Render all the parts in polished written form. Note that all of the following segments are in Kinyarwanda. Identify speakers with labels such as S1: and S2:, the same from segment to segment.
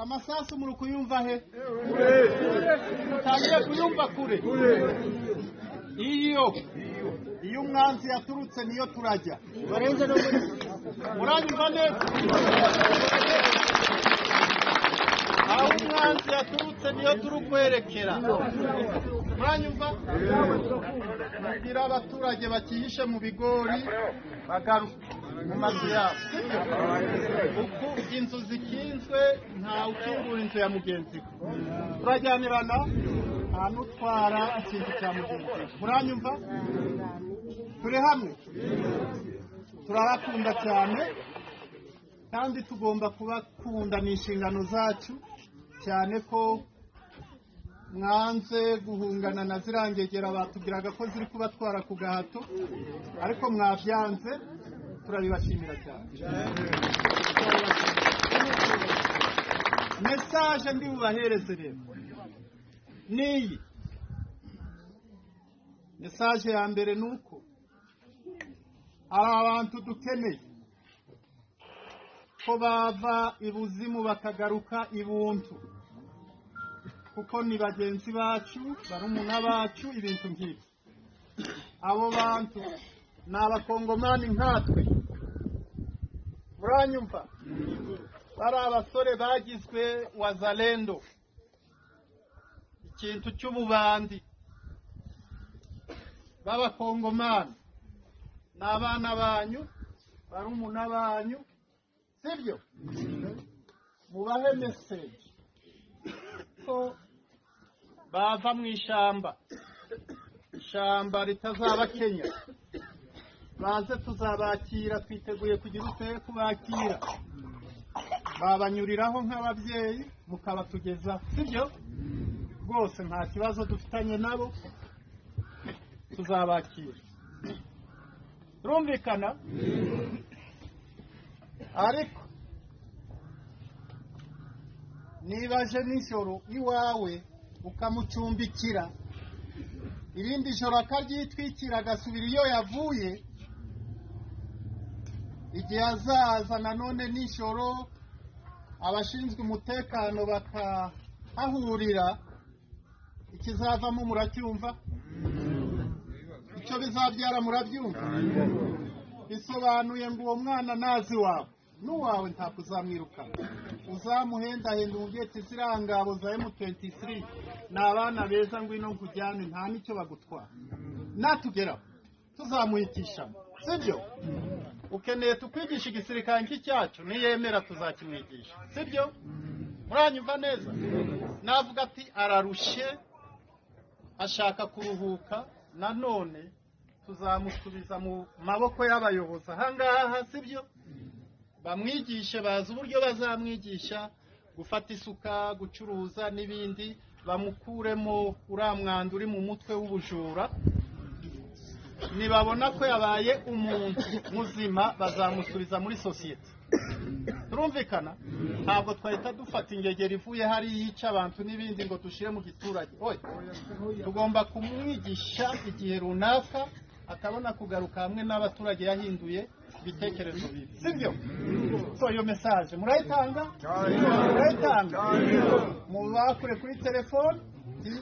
S1: amasasu muri kuyumva he tangiye kuyumva kure iyo umwanzi yaturutse niyo turajya barenze no muranyumva neza aho umwanzi yaturutse niyo turukwerekera muranyumva mugira abaturage bakihishe mu bigori bagaruka mu mazu yabo uko inzu zikinzwe nta ukingura inzu ya mugenzi we turajyanirana nta n'utwara ikintu cya mugenzi we muranyumva turi hamwe turabakunda cyane kandi tugomba kubakunda ni inshingano zacu cyane ko mwanze guhungana na zirangegera batubwiraga ko ziri kubatwara ku gahato ariko mwabyanze turabibashimira cyane message ndi bubahereze rero niyi message ya mbere nuko abantu dukeneye ko bava ibuzimu bakagaruka ibuntu kuko ni bagenzi bacu barumuna bacu ibintu nk'ibi abo bantu ni abakongomani nkatwe muranyumva bari abasore bagizwe wazalendo ikintu cy'ububandi b'abakongomani ni abana banyu barumuna banyu sibyo mubahe message ko bava mu ishyamba ritazaba Kenya baze tuzabakira twiteguye kugira uteye kubakira babanyuriraho nk'ababyeyi mukabatugeza sibyo rwose nta kibazo dufitanye nabo tuzabakira rumvikana ariko nibaje nijoro iwawe ukamucumbikira irindi joro akaryitwikira agasubira iyo yavuye igihe azaza nanone nijoro abashinzwe umutekano bakahahurira ikizavamo muracyumva icyo bizabyara murabyumva bisobanuye ngo uwo mwana nazi wawe n'uwawe ntakuzamwirukana uzamuhendahenda umubyeyi ati ziriya ngabo za M23 ni abana beza ngwino nkujyane nta n'icyo bagutwara natugeraho tuzamuhitishamo sibyo ukeneye tukwigisha igisirikare cy'icyacu niyemera tuzakimwigisha sibyo muranyumva neza navuga ati ararushye ashaka kuruhuka nanone tuzamusubiza mu maboko y'abayobozi ahangaha sibyo bamwigishe bazi uburyo bazamwigisha gufata isuka gucuruza n'ibindi bamukuremo uriya mwanda uri mu mutwe w'ubujura nibabona ko yabaye umuntu muzima bazamusubiza muri sosiyete turumvikana ntabwo twahita dufata ingegera ivuye hari yica abantu n'ibindi ngo dushire mu giturage tugomba kumwigisha igihe runaka akabona kugaruka hamwe n'abaturage yahinduye ibitekerezo bibi sibyo so iyo message murayitanga mubakure kuri telefone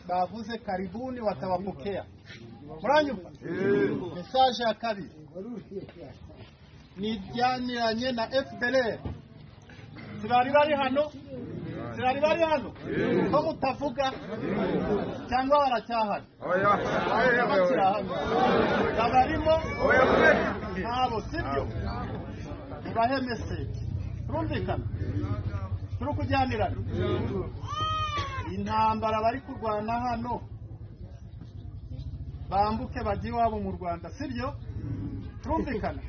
S1: bavuze karibuni watawapokea muranyumva message ya kabiri nijyaniranye na FDLR zirari bari hano ko mutavuga cyangwa baracyahari abarimo nabo sibyo tubahe message turumvikana turi kujyanirana intambara bari kurwana hano bambuke bagiye wabo mu Rwanda sibyo turumvikana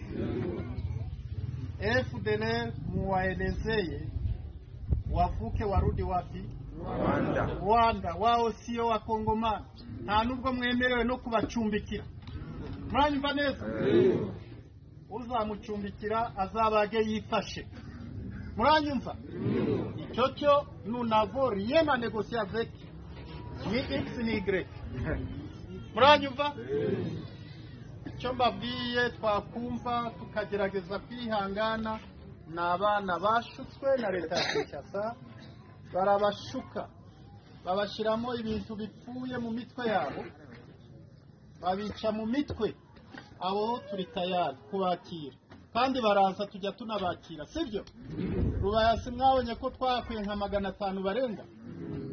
S1: FDLR muwaelezeye wavuke warudi wapi Rwanda wao sio wa Kongomani nta nubwo mwemerewe no kubacumbikira muranyumva neza uzamucumbikira azabage yifashe muranyumva icyo nous n'avons rien à négocier avec ni X ni Y muranyumva icyo mbabwiye twakumva tukagerageza kwihangana n'abana bashutswe na leta ya Kinshasa barabashuka babashiramo ibintu bipfuye mu mitwe yabo, babica mu mitwe. Abo turi tayari kubakira kandi baraza tujya tunabakira, sibyo? Rubaya simwabonye ko twakwiye nka 500 barenga.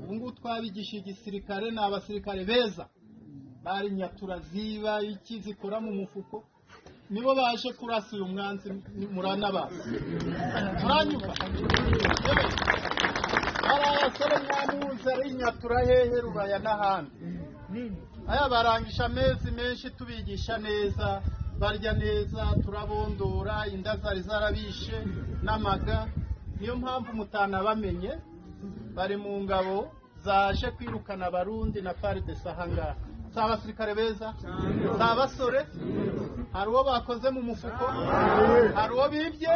S1: Ubu twabigisha igisirikare n'abasirikare beza, bari nyatura ziba iki zikora mu mufuko, nibo baje kurasa uyu mwanzi muranabaza. Muranyumva? Barasere mwamuza ari nyatura hehe Rubaya n'ahandi. Aya barangisha amezi menshi tubigisha neza, barya neza, turabondora, inda zari zarabishe n'amaga. Niyo mpamvu mutana bamenye bari mu ngabo zaje kwirukana abarundi na FARDC ahanga. Si abasirikare beza, si abasore, hari uwo bakoze mu mufuko, hari uwo bibye.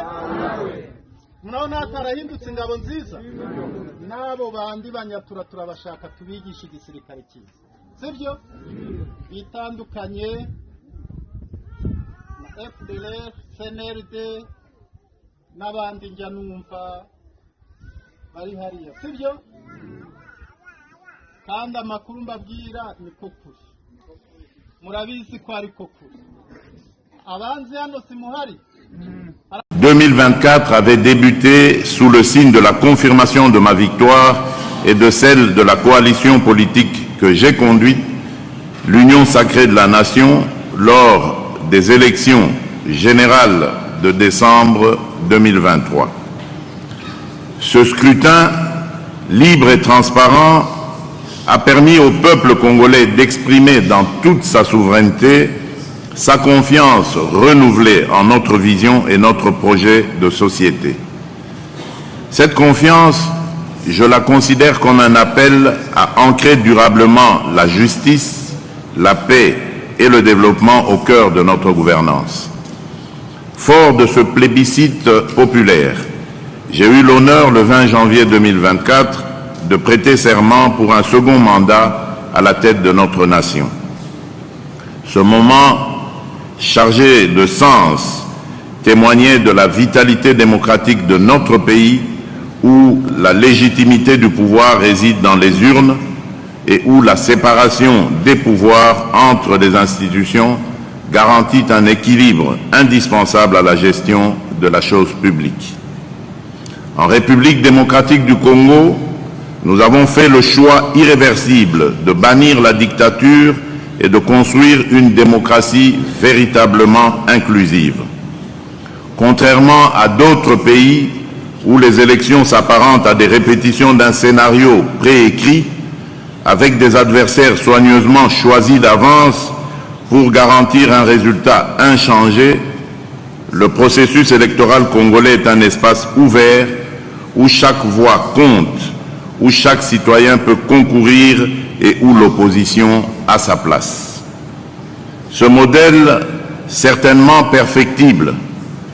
S1: Murabona hatarahindutse ingabo nziza. N'abo bandi banyatura turabashaka tubigisha igisirikare cyiza, sibyo? Bitandukanye na FDLR, CNRD n'abandi njya numva bari hariya, sibyo? Kandi amakuru mbabwira niko kuri, murabizi ko ariko kuri. Abanzi hano simuhari.
S2: 2024 avait débuté sous le signe de la confirmation de ma victoire et de celle de la coalition politique que j'ai conduite, l'Union sacrée de la nation, lors des élections générales de décembre 2023. Ce scrutin libre et transparent a permis au peuple congolais d'exprimer dans toute sa souveraineté sa confiance renouvelée en notre vision et notre projet de société. Cette confiance, je la considère comme un appel à ancrer durablement la justice, la paix et le développement au cœur de notre gouvernance. Fort de ce plébiscite populaire, j'ai eu l'honneur le 20 janvier 2024 de prêter serment pour un second mandat à la tête de notre nation. Ce moment chargé de sens témoignait de la vitalité démocratique de notre pays, où la légitimité du pouvoir réside dans les urnes et où la séparation des pouvoirs entre les institutions garantit un équilibre indispensable à la gestion de la chose publique. En République démocratique du Congo, nous avons fait le choix irréversible de bannir la dictature et de construire une démocratie véritablement inclusive. Contrairement à d'autres pays où les élections s'apparentent à des répétitions d'un scénario préécrit, avec des adversaires soigneusement choisis d'avance pour garantir un résultat inchangé, le processus électoral congolais est un espace ouvert où chaque voix compte, où chaque citoyen peut concourir et où l'opposition a sa place. Ce modèle, certainement perfectible,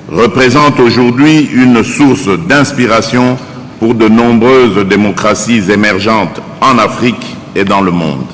S2: représente aujourd'hui une source d'inspiration pour de nombreuses démocraties émergentes en Afrique et dans le monde.